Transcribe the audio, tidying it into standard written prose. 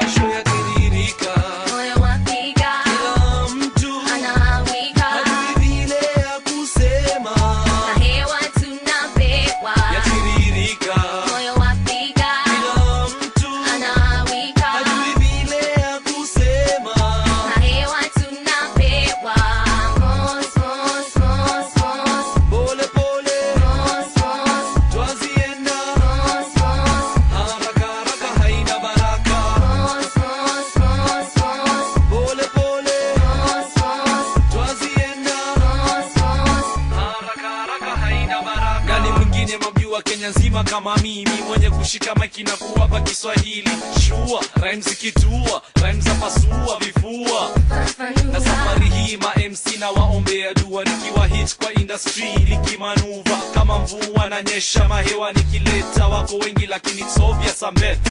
jasho yatiririka, moyo wapiga, kila mtu anawika, hajui vile ya kusema, na hewa tunapewa, yatiririka, moyo wapiga, kila mtu anawika, hajui vile ya kusema, na hewa tunapewa. Mos, mos, mos, mos, pole pole mos, mos, twazienda, mos, mos, haraka haraka haina baraka, mos, mos, mos, mos, pole pole mos, mos, twazienda, mos, mos. haraka haraka haina baraka. Nani mwingine mamjua Kenya nzima kama mimi, mwenye kushika maiki na kuwapa Kiswahili shua, rhymes kitua, rhymes za pasua vifua. Na safari hii ma MC na waombea dua, nikiwa hit kwa industry nikimanuva kama mvua na nyesha mahewa, nikileta wako wengi lakini it's obvious I'm better.